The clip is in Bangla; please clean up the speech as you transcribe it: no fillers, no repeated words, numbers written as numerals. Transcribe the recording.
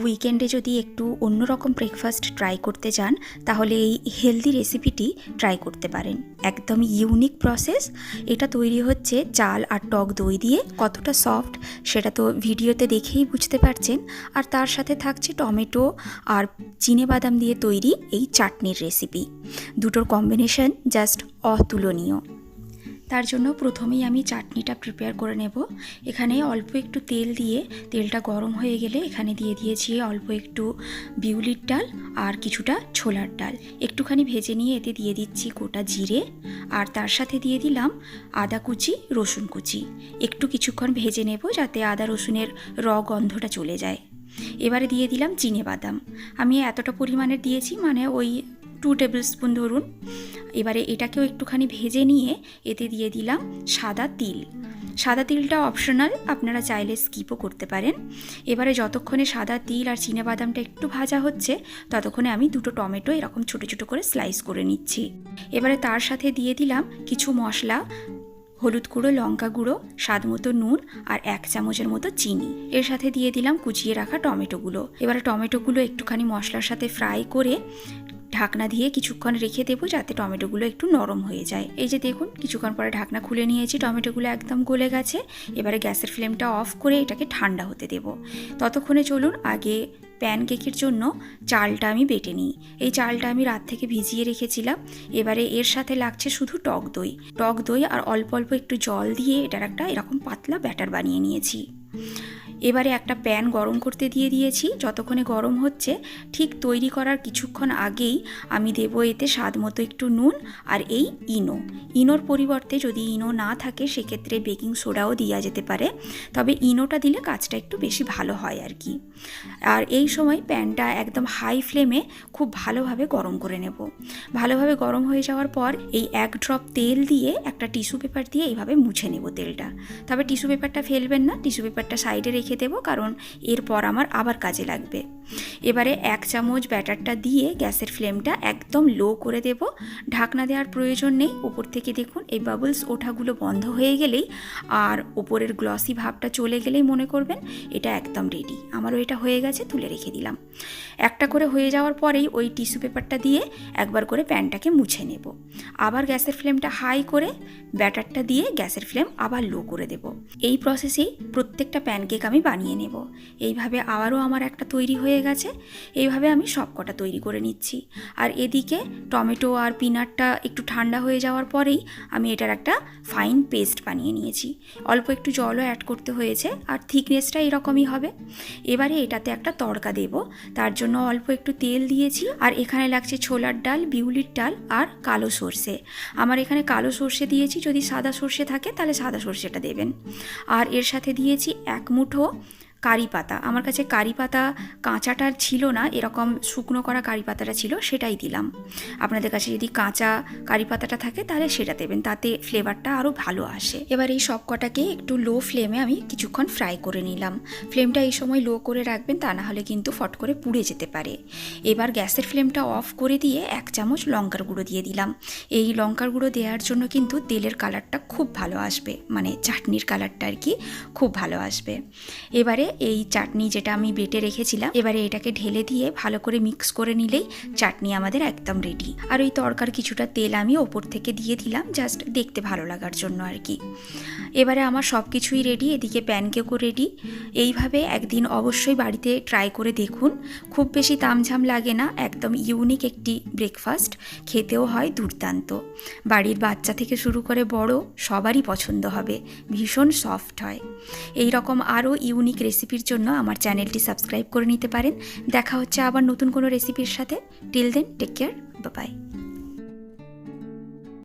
উইকেন্ডে যদি একটু অন্যরকম ব্রেকফাস্ট ট্রাই করতে চান তাহলে এই হেলদি রেসিপিটি ট্রাই করতে পারেন। একদম ইউনিক প্রসেস। এটা তৈরি হচ্ছে চাল আর টক দই দিয়ে। কতটা সফট সেটা তো ভিডিওতে দেখেই বুঝতে পারছেন। আর তার সাথে থাকছে টমেটো আর চিনেবাদাম দিয়ে তৈরি এই চাটনির রেসিপি। দুটোর কম্বিনেশন জাস্ট অতুলনীয়। তার জন্য প্রথমেই আমি চাটনিটা প্রিপেয়ার করে নেব। এখানে অল্প একটু তেল দিয়ে তেলটা গরম হয়ে গেলে এখানে দিয়ে দিয়েছি অল্প একটু বিউলির ডাল আর কিছুটা ছোলার ডাল। একটুখানি ভেজে নিয়ে এতে দিয়ে দিচ্ছি গোটা জিরে, আর তার সাথে দিয়ে দিলাম আদা কুচি, রসুন কুচি। একটু কিছুক্ষণ ভেজে নেব যাতে আদা রসুনের গন্ধটা চলে যায়। এবারে দিয়ে দিলাম চিনেবাদাম। আমি এতটা পরিমাণের দিয়েছি, মানে ওই 2 টেবিল স্পুন ধরুন। এবারে এটাকেও একটুখানি ভেজে নিয়ে এতে দিয়ে দিলাম সাদা তিল। সাদা তিলটা অপশনাল, আপনারা চাইলে স্কিপও করতে পারেন। এবারে যতক্ষণে সাদা তিল আর চিনেবাদামটা একটু ভাজা হচ্ছে ততক্ষণে আমি 2টো টমেটো এরকম ছোটো ছোটো করে স্লাইস করে নিচ্ছি। এবারে তার সাথে দিয়ে দিলাম কিছু মশলা, হলুদ গুঁড়ো, লঙ্কা গুঁড়ো, স্বাদ মতো নুন আর 1 চামচের মতো চিনি। এর সাথে দিয়ে দিলাম কুচিয়ে রাখা টমেটোগুলো। এবারে টমেটোগুলো একটুখানি মশলার সাথে ফ্রাই করে ঢাকনা দিয়ে কিছুক্ষণ রেখে দেবো যাতে টমেটোগুলো একটু নরম হয়ে যায়। এই যে দেখুন, কিছুক্ষণ পরে ঢাকনা খুলে নিয়েছি, টমেটোগুলো একদম গলে গেছে। এবারে গ্যাসের ফ্লেমটা অফ করে এটাকে ঠান্ডা হতে দেব। ততক্ষণে চলুন আগে প্যানকেকের জন্য চালটা আমি বেটে নিই। এই চালটা আমি রাত থেকে ভিজিয়ে রেখেছিলাম। এবারে এর সাথে লাগছে শুধু টক দই আর অল্প অল্প একটু জল দিয়ে এটার একটা এরকম পাতলা ব্যাটার বানিয়ে নিয়েছি। এবারে একটা প্যান গরম করতে দিয়ে দিয়েছি। যতক্ষণে গরম হচ্ছে ঠিক তৈরি করার কিছুক্ষণ আগেই আমি দেবো এতে স্বাদ মতো একটু নুন আর এই ইনোর পরিবর্তে যদি ইনো না থাকে সেক্ষেত্রে বেকিং সোডাও দেওয়া যেতে পারে, তবে ইনোটা দিলে কাজটা একটু বেশি ভালো হয় আর কি। আর এই সময় প্যানটা একদম হাই ফ্লেমে খুব ভালোভাবে গরম করে নেব। ভালোভাবে গরম হয়ে যাওয়ার পর এই 1 ড্রপ তেল দিয়ে একটা টিস্যু পেপার দিয়ে এইভাবে মুছে নেব তেলটা। তবে টিস্যু পেপারটা ফেলবেন না, টিস্যু পেপারটা সাইডে রেখে দেবো, কারণ এরপর আমার আবার কাজে লাগবে। এবারে 1 চামচ ব্যাটারটা দিয়ে গ্যাসের ফ্লেমটা একদম লো করে দেব। ঢাকনা দেওয়ার প্রয়োজন নেই। উপর থেকে দেখুন এই বাবলস ওঠাগুলো বন্ধ হয়ে গেলেই আর উপরের গ্লসি ভাবটা চলে গেলেই মনে করবেন এটা একদম রেডি। আমারও এটা হয়ে গেছে, তুলে রেখে দিলাম। একটা করে হয়ে যাওয়ার পরেই ওই টিস্যু পেপারটা দিয়ে একবার করে প্যানটাকে মুছে নেব। আবার গ্যাসের ফ্লেমটা হাই করে ব্যাটারটা দিয়ে গ্যাসের ফ্লেম আবার লো করে দেব। এই প্রসেসেই প্রত্যেকটা প্যানকেক আমি বানিয়ে নেব। এইভাবে আবারও আমার একটা তৈরি হয়ে গেছে। এইভাবে আমি সবকটা তৈরি করে নিচ্ছি। আর এদিকে টমেটো আর পিনাটটা একটু ঠান্ডা হয়ে যাওয়ার পরেই আমি এটার একটা ফাইন পেস্ট বানিয়ে নিয়েছি। অল্প একটু জলও অ্যাড করতে হয়েছে, আর থিকনেসটা এরকমই হবে। এবারে এটাতে একটা তড়কা দেব। তার জন্য অল্প একটু তেল দিয়েছি, আর এখানে লাগছে ছোলার ডাল, বিউলির ডাল আর কালো সর্ষে। আমার এখানে কালো সর্ষে দিয়েছি, যদি সাদা সর্ষে থাকে তাহলে সাদা সর্ষেটা দেবেন। আর এর সাথে দিয়েছি 1 মুঠো কারি পাতা। আমার কাছে কারি পাতা কাঁচাটা ছিল না, এরকম শুকনো করা কারি পাতাটা ছিল, সেটাই দিলাম। আপনাদের কাছে যদি কাঁচা কারি পাতাটা থাকে তাহলে সেটা দেবেন, তাতে ফ্লেভারটা আরও ভালো আসে। এবার এই সব কটাকে একটু লো ফ্লেমে আমি কিছুক্ষণ ফ্রাই করে নিলাম। ফ্লেমটা এই সময় লো করে রাখবেন, তা না হলে কিন্তু ফট করে পুড়ে যেতে পারে। এবার গ্যাসের ফ্লেমটা অফ করে দিয়ে 1 চামচ লঙ্কার গুঁড়ো দিয়ে দিলাম। এই লঙ্কার গুঁড়ো দেওয়ার জন্য কিন্তু তেলের কালারটা খুব ভালো আসবে, মানে চাটনির কালারটা আর কি খুব ভালো আসবে। এবারে এই চাটনি যেটা আমি বেটে রেখেছিলাম, এবারে এটাকে ঢেলে দিয়ে ভালো করে মিক্স করে নিলেই চাটনি আমাদের একদম রেডি। আর ওই তরকার কিছুটা তেল আমি ওপর থেকে দিয়ে দিলাম, জাস্ট দেখতে ভালো লাগার জন্য আর কি। এবারে আমার সব কিছুই রেডি, এদিকে প্যানকেকও রেডি। এইভাবে একদিন অবশ্যই বাড়িতে ট্রাই করে দেখুন। খুব বেশি তামঝাম লাগে না, একদম ইউনিক একটি ব্রেকফাস্ট, খেতেও হয় দুর্দান্ত। বাড়ির বাচ্চা থেকে শুরু করে বড় সবারই পছন্দ হবে, ভীষণ সফট হয়। এই রকম আরও ইউনিক রেসিপির জন্য আমার চ্যানেলটি সাবস্ক্রাইব করে নিতে পারেন। দেখা হচ্ছে আবার নতুন কোনো রেসিপির সাথে। Till then, take care, bye by.